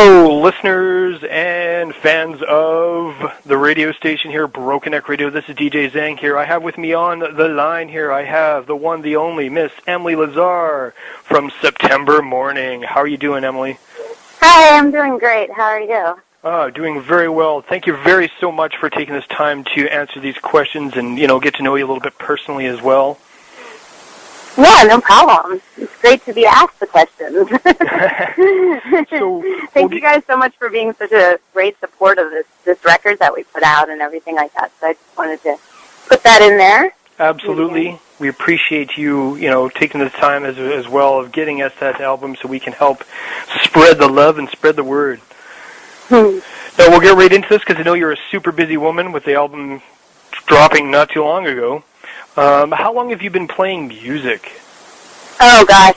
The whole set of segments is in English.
Hello, listeners and fans of the radio station here, Broken Neck Radio. This is DJ Zang here. I have with me on the line here, I have the one, the only, Miss EMily Lazar from September Mourning. How are you doing, Emily? Hi, I'm doing great. How are you? Doing very well. Thank you very so much for taking this time to answer these questions and, get to know you a little bit personally as well. Yeah, no problem. It's great to be asked the questions. Thank you guys so much for being such a great support of this record that we put out and everything like that. So I just wanted to put that in there. Absolutely. We appreciate you, taking the time as well of getting us that album so we can help spread the love and spread the word. Now, we'll get right into this because I know you're a super busy woman with the album dropping not too long ago. How long have you been playing music? Oh, gosh.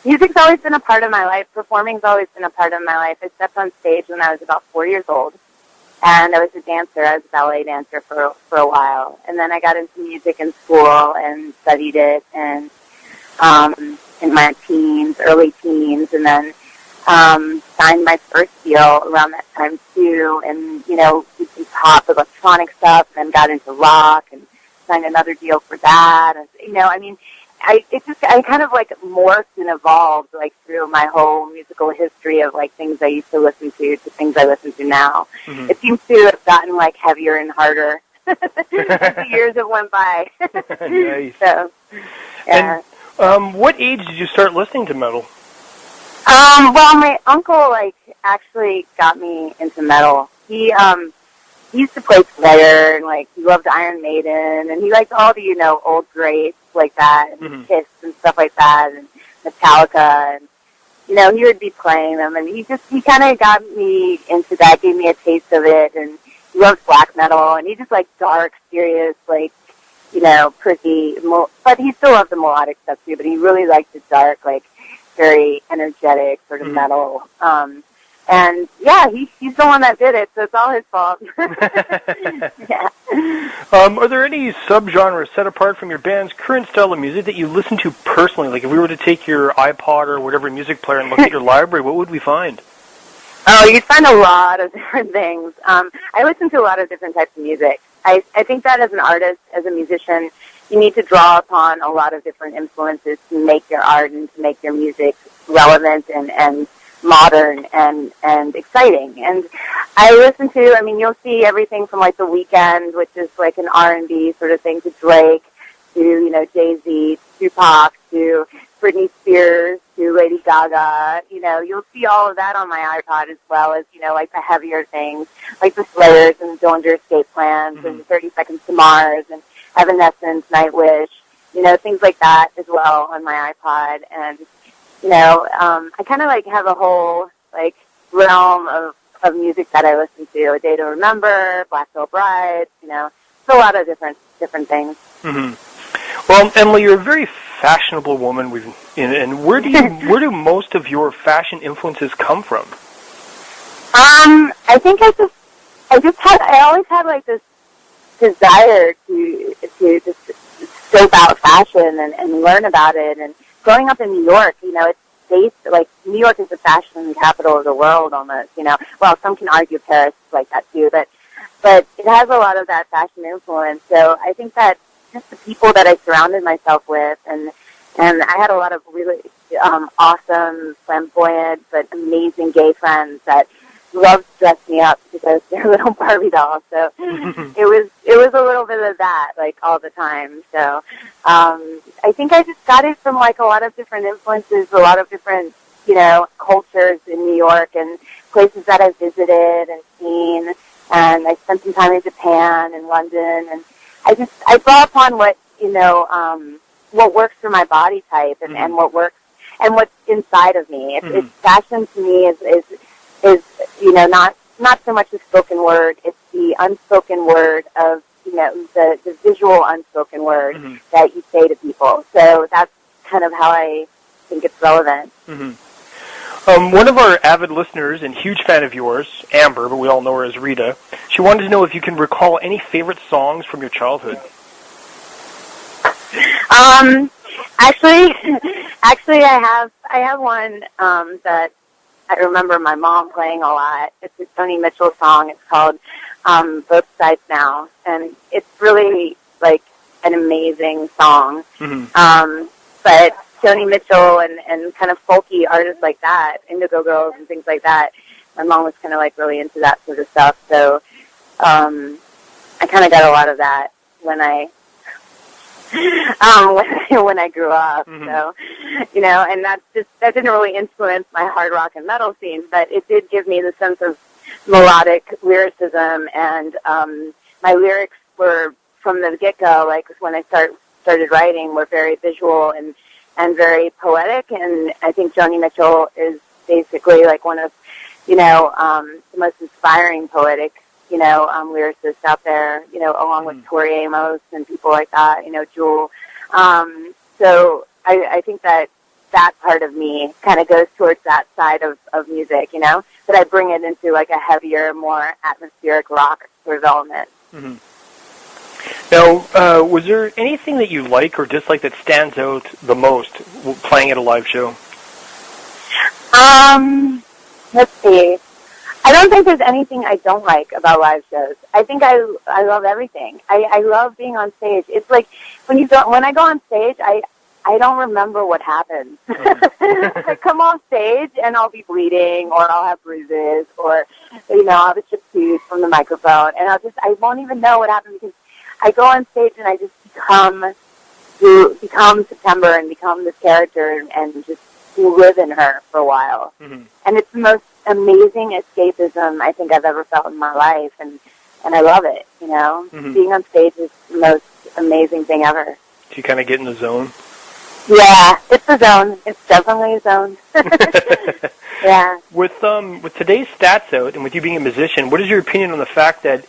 Music's always been a part of my life. Performing's always been a part of my life. I stepped on stage when I was about 4 years old, and I was a dancer. I was a ballet dancer for a while. And then I got into music in school and studied it and in my early teens, and then signed my first deal around that time, too, and, did some pop electronic stuff, and then got into rock and signed another deal for that. And, I kind of morphed and evolved through my whole musical history of things I used to listen to things I listen to now. Mm-hmm. It seems to have gotten heavier and harder as the years have went by. Nice. So, yeah. And what age did you start listening to metal? Well, my uncle actually got me into metal. He used to play Slayer, and he loved Iron Maiden, and he liked all the old greats like that, and mm-hmm. Kiss and stuff like that, and Metallica, and he would be playing them, and he kind of got me into that, gave me a taste of it, and he loved black metal, and he just liked dark, serious, pretty, but he still loved the melodic stuff too, but he really liked the dark, very energetic sort of mm-hmm. metal. And yeah, he's the one that did it, so it's all his fault. Yeah. Are there any subgenres set apart from your band's current style of music that you listen to personally? If we were to take your iPod or whatever music player and look at your library, what would we find? Oh, you'd find a lot of different things. I listen to a lot of different types of music. I think that as an artist, as a musician, you need to draw upon a lot of different influences to make your art and to make your music relevant and modern and exciting. And I listen to, you'll see everything from The Weeknd, which is an R&B sort of thing, to Drake, to, Jay-Z, to Tupac, to Britney Spears, to Lady Gaga. You'll see all of that on my iPod, as well as, the heavier things, the Slayers and Dillinger Escape Plans mm-hmm. and 30 Seconds to Mars and Evanescence, Nightwish, things like that as well on my iPod. And I kind of have a whole realm of music that I listen to. A Day to Remember, Black Veil Bride, it's a lot of different things. Mm-hmm. Well, Emily, you're a very fashionable woman. And where do most of your fashion influences come from? I think I always had this desire to scope out fashion and learn about it. And growing up in New York, it's based, New York is the fashion capital of the world almost, Well, some can argue Paris is like that too, but it has a lot of that fashion influence. So I think that just the people that I surrounded myself with, and I had a lot of really awesome, flamboyant, but amazing gay friends that loved to dress me up because they're little Barbie dolls. So it was a little bit of that, all the time. So I think I just got it from a lot of different influences, a lot of different cultures in New York and places that I visited and seen. And I spent some time in Japan and London, and I draw upon what works for my body type and, mm-hmm. and what works and what's inside of me. It's fashion to me is not so much the spoken word, it's the unspoken word of, the visual unspoken word mm-hmm. that you say to people. So that's kind of how I think it's relevant. Mm-hmm. One of our avid listeners and huge fan of yours, Amber, but we all know her as Rita, she wanted to know if you can recall any favorite songs from your childhood. Actually, I have one that I remember my mom playing a lot. It's a Joni Mitchell song. It's called Both Sides Now, and it's really like an amazing song. But Joni Mitchell and kind of folky artists like that, Indigo Girls and things like that, my mom was kind of like really into that sort of stuff. So I kind of got a lot of that when I when I grew up. So, you know, and that didn't really influence my hard rock and metal scene, but it did give me the sense of melodic lyricism, and my lyrics were from the get-go, like when I started writing, were very visual and very poetic, and I think Joni Mitchell is basically like one of, you know, the most inspiring poetic, you know, lyricists out there, you know, along with Tori Amos and people like that, you know, Jewel. So I think that part of me kind of goes towards that side of music, you know, that I bring it into like a heavier, more atmospheric rock sort of element. Now, was there anything that you like or dislike that stands out the most playing at a live show? Let's see. I don't think there's anything I don't like about live shows. I think I love everything. I love being on stage. It's like when I go on stage, I don't remember what happens. I come off stage and I'll be bleeding, or I'll have bruises, or, you know, I'll have a chipped tooth from the microphone, and I won't even know what happened, because I go on stage and I just become September and become this character and just live in her for a while. And it's the most amazing escapism I think I've ever felt in my life, and I love it, you know. Being on stage is the most amazing thing ever. Do you kind of get in the zone? Yeah, it's a zone. It's definitely a zone. Yeah. With today's stats out, and with you being a musician, what is your opinion on the fact that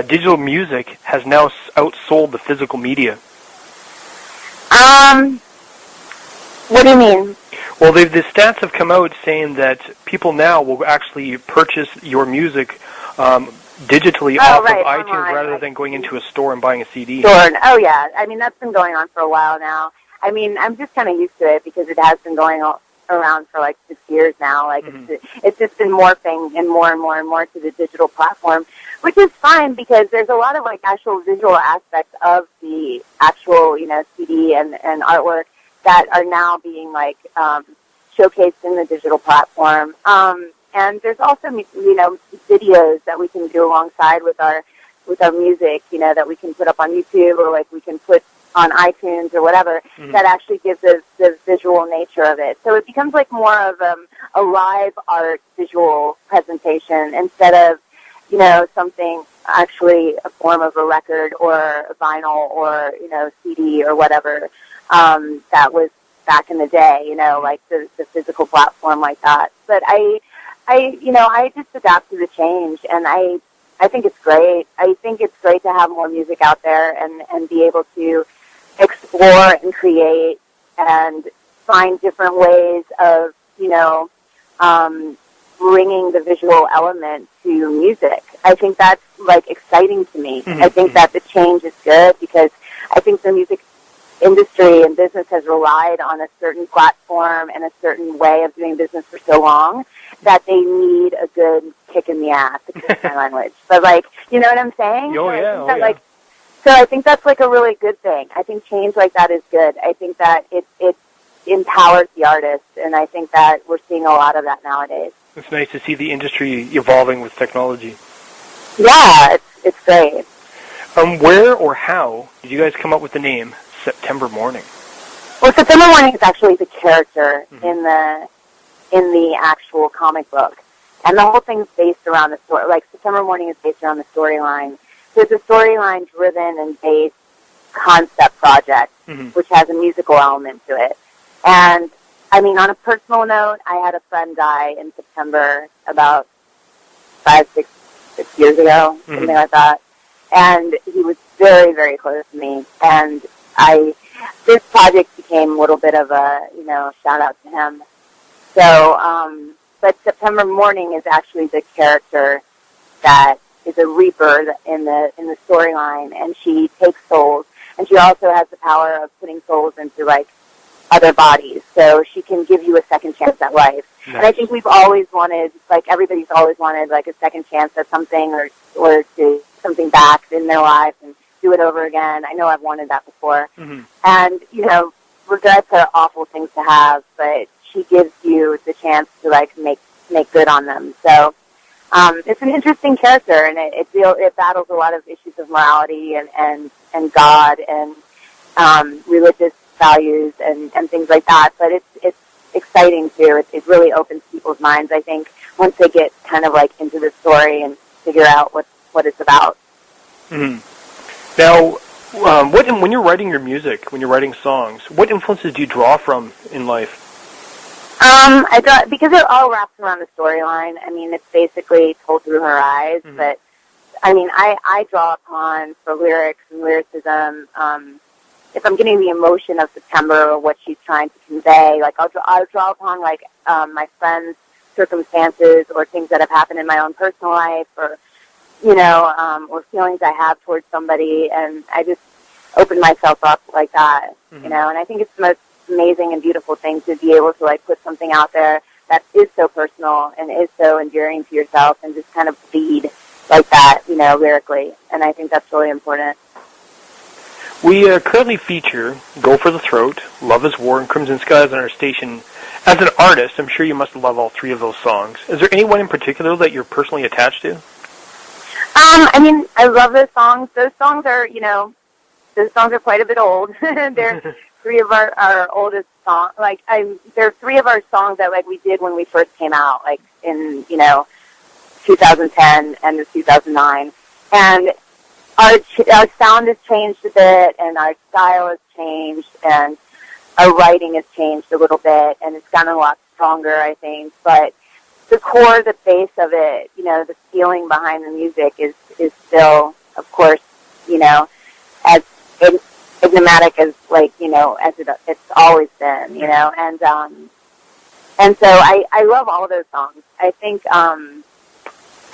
digital music has now outsold the physical media? What do you mean? Well, the stats have come out saying that people now will actually purchase your music digitally off of iTunes online, rather than going into a store and buying a CD. Sure. Oh, yeah. I mean, that's been going on for a while now. I mean, I'm just kind of used to it because it has been going around for like 6 years now. Like it's just been morphing and more to the digital platform, which is fine because there's a lot of like actual visual aspects of the actual, you know, CD and artwork that are now being like showcased in the digital platform. And there's also, you know, videos that we can do alongside with our music, you know, that we can put up on YouTube, or like we can put on iTunes or whatever, that actually gives us the visual nature of it. So it becomes like more of a live art visual presentation instead of, you know, something actually a form of a record or a vinyl or, you know, CD or whatever that was back in the day, you know, like the physical platform like that. But I just adapt to the change, and I think it's great. I think it's great to have more music out there and be able to explore and create and find different ways of, you know, bringing the visual element to music. I think that's, like, exciting to me. I think that the change is good because I think the music industry and business has relied on a certain platform and a certain way of doing business for so long that they need a good kick in the ass, excuse my language. But, like, you know what I'm saying? Oh, yeah, So I think that's like a really good thing. I think change like that is good. I think that it empowers the artist, and I think that we're seeing a lot of that nowadays. It's nice to see the industry evolving with technology. Yeah, it's great. Where or how did you guys come up with the name September Mourning? Well, September Mourning is actually the character in the actual comic book, and the whole thing's based around the story. Like September Mourning is based around the storyline. So it's a storyline-driven and based concept project, which has a musical element to it. And, I mean, on a personal note, I had a friend die in September about 6 years ago, something like that. And he was very, very close to me. And this project became a little bit of a, you know, shout-out to him. So, but September Mourning is actually the character that is a reaper in the storyline, and she takes souls, and she also has the power of putting souls into like other bodies, so she can give you a second chance at life. And I think we've always wanted, like everybody's always wanted, like a second chance at something or to something back in their life and do it over again. I know I've wanted that before. Mm-hmm. And, regrets are awful things to have, but she gives you the chance to, like, make good on them. So it's an interesting character, and it battles a lot of issues of morality and God and religious values and things like that. But it's exciting, too. It really opens people's minds, I think, once they get kind of, like, into the story and figure out what it's about. Mm-hmm. Now, when you're writing your music, when you're writing songs, what influences do you draw from in life? I draw because it all wraps around the storyline. I mean, it's basically told through her eyes, Mm-hmm. but I mean, I draw upon for lyrics and lyricism. If I'm getting the emotion of September or what she's trying to convey, like I'll draw upon like my friends' circumstances or things that have happened in my own personal life, or or feelings I have towards somebody, and I just open myself up like that, Mm-hmm. And I think it's the most amazing and beautiful thing to be able to, like, put something out there that is so personal and is so endearing to yourself and just kind of bleed like that, lyrically, and I think that's really important. We currently feature Go for the Throat, Love is War, and Crimson Skies on our station. As an artist, I'm sure you must love all three of those songs. Is there anyone in particular that you're personally attached to? I mean, I love those songs. Those songs are, those songs are quite a bit old. They're three of our oldest songs. Like, they're three of our songs that, like, we did when we first came out, like, in, 2010 and 2009. And our sound has changed a bit, and our style has changed, and our writing has changed a little bit, and it's gotten a lot stronger, I think. But the core, the base of it, the feeling behind the music is still, of course, as enigmatic as, like, as it's always been, and so I love all those songs. I think I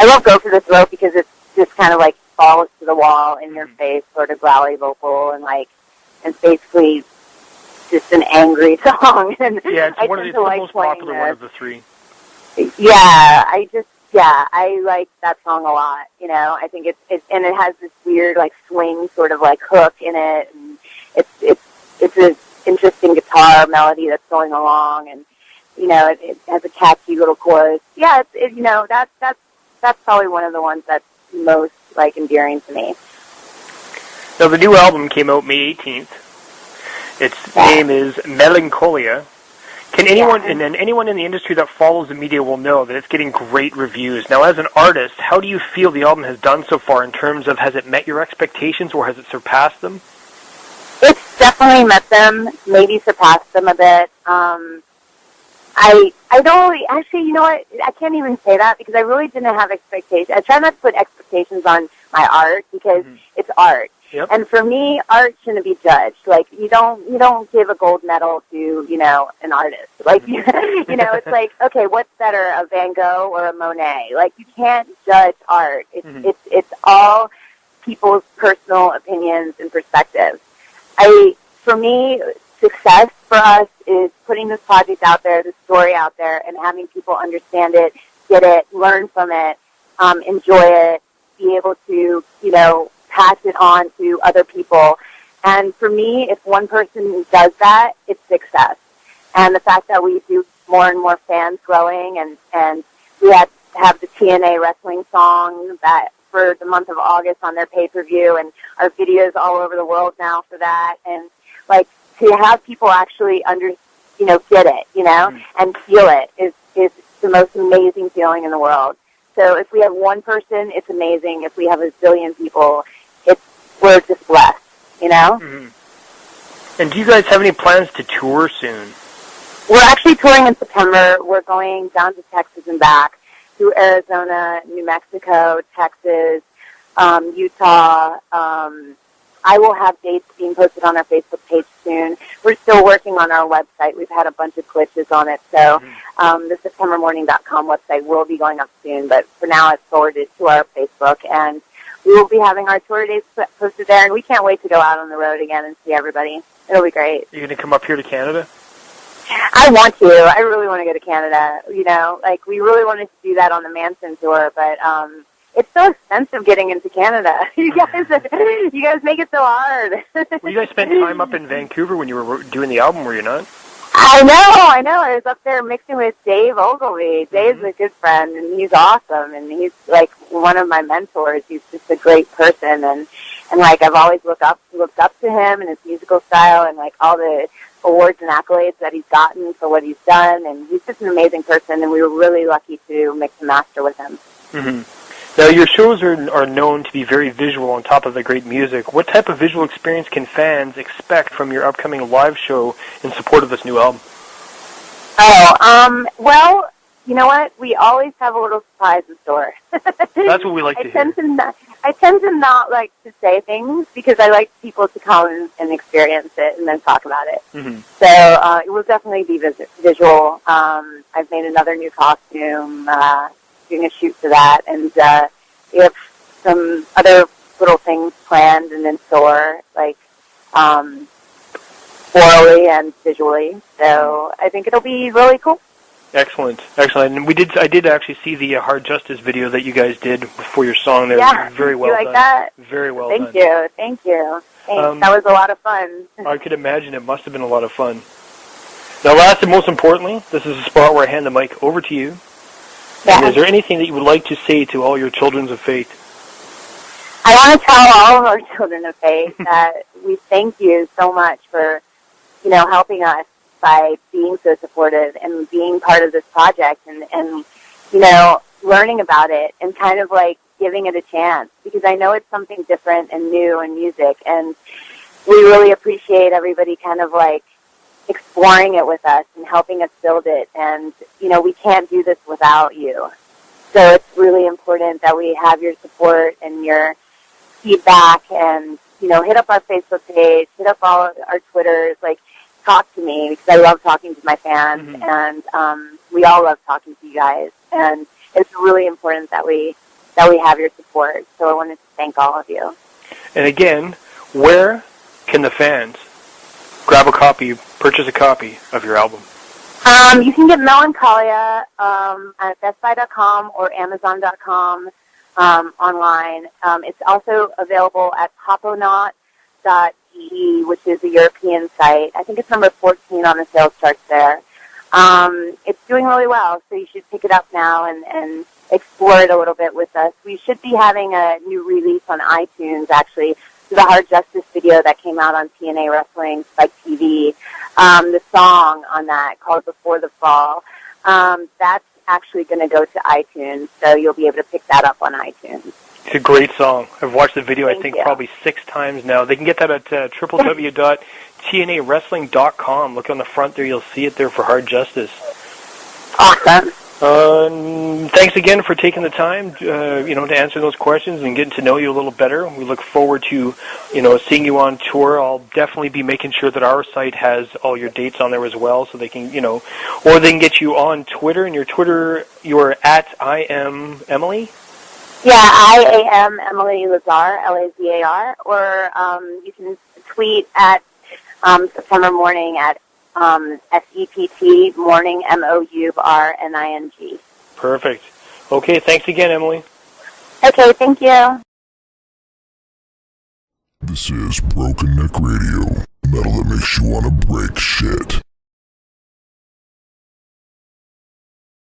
love Go for the Throat because it's just kind of like falls to the wall in your face, sort of growly vocal, and it's basically just an angry song. And yeah, it's the like most popular one of the three. Yeah, I like that song a lot. I think and it has this weird, like, swing sort of, like, hook in it, and it's an interesting guitar melody that's going along, and it has a catchy little chorus. Yeah, that's probably one of the ones that's most, like, endearing to me. Now, the new album came out May 18th. Its name is Melancholia. Can anyone, and then anyone in the industry that follows the media will know that it's getting great reviews. Now, as an artist, how do you feel the album has done so far in terms of, has it met your expectations or has it surpassed them? It's definitely met them, maybe surpassed them a bit. I don't really, actually, you know what, I can't even say that because I really didn't have expectations. I try not to put expectations on my art because it's art. Yep. And for me, art shouldn't be judged. Like, you don't give a gold medal to, an artist. Like, it's like, okay, what's better, a Van Gogh or a Monet? Like, you can't judge art. It's all people's personal opinions and perspectives. For me, success for us is putting this project out there, this story out there, and having people understand it, get it, learn from it, enjoy it, be able to, pass it on to other people. And for me, if one person does that, it's success. And the fact that we do more and more fans growing, and we have the TNA wrestling song that for the month of August on their pay-per-view, and our videos all over the world now for that. And, like, to have people actually get it, and feel it is the most amazing feeling in the world. So if we have one person, it's amazing. If we have a zillion people, we're just blessed, Mm-hmm. And do you guys have any plans to tour soon? We're actually touring in September. We're going down to Texas and back, through Arizona, New Mexico, Texas, Utah. I will have dates being posted on our Facebook page soon. We're still working on our website. We've had a bunch of glitches on it, so the SeptemberMourning.com website will be going up soon, but for now it's forwarded to our Facebook, and we will be having our tour dates posted there, and we can't wait to go out on the road again and see everybody. It'll be great. Are you going to come up here to Canada? I want to. I really want to go to Canada. You know, like we really wanted to do that on the Manson tour, but it's so expensive getting into Canada. You guys make it so hard. Well, you guys spent time up in Vancouver when you were doing the album, were you not? I know. I was up there mixing with Dave Ogilvy. Dave's a good friend, and he's awesome, and he's like one of my mentors. He's just a great person, and like I've always looked up to him and his musical style, and like all the awards and accolades that he's gotten for what he's done, and he's just an amazing person, and we were really lucky to mix and master with him. Mm-hmm. Now, your shows are known to be very visual on top of the great music. What type of visual experience can fans expect from your upcoming live show in support of this new album? Well, you know what? We always have a little surprise in store. That's what we like to hear. I tend to not like to say things because I like people to come and experience it and then talk about it. Mm-hmm. So it will definitely be visual. I've made another new costume, doing a shoot for that, and we have some other little things planned and in store, like orally and visually. So I think it'll be really cool. Excellent. And I did actually see the Hard Justice video that you guys did for your song. That was very well done. That? Very well done. Thank you. Thanks. That was a lot of fun. I could imagine it must have been a lot of fun. Now, last and most importantly, this is a spot where I hand the mic over to you. Yeah. And is there anything that you would like to say to all your children of faith? I want to tell all of our children of faith that we thank you so much for, helping us by being so supportive and being part of this project and learning about it and kind of like giving it a chance, because I know it's something different and new in music, and we really appreciate everybody kind of like exploring it with us and helping us build it. And, we can't do this without you. So it's really important that we have your support and your feedback, and, hit up our Facebook page, hit up all our Twitters, like, talk to me, because I love talking to my fans, and we all love talking to you guys. And it's really important that we have your support. So I wanted to thank all of you. And again, where can the fans purchase a copy of your album? You can get Melancholia at bestbuy.com or amazon.com online. It's also available at poponaut.de, which is a European site. I think it's number 14 on the sales charts there. It's doing really well, so you should pick it up now and explore it a little bit with us. We should be having a new release on iTunes, actually, to the Hard Justice video that came out on TNA Wrestling Spike TV. The song on that, called Before the Fall, that's actually going to go to iTunes, so you'll be able to pick that up on iTunes. It's a great song. I've watched the video, Thank you. Probably 6 times now. They can get that at www.tnawrestling.com. Look on the front there. You'll see it there for Hard Justice. Awesome. Thanks again for taking the time, to answer those questions and getting to know you a little better. We look forward to, seeing you on tour. I'll definitely be making sure that our site has all your dates on there as well, so they can, or they can get you on Twitter. And your Twitter, you're at I am Emily. Yeah, I am EMily Lazar, Lazar, or you can tweet at September Mourning at SEPT Mourning MOURNING. Perfect. Okay, thanks again, Emily. Okay, thank you. This is Broken Neck Radio. Metal that makes you want to break shit.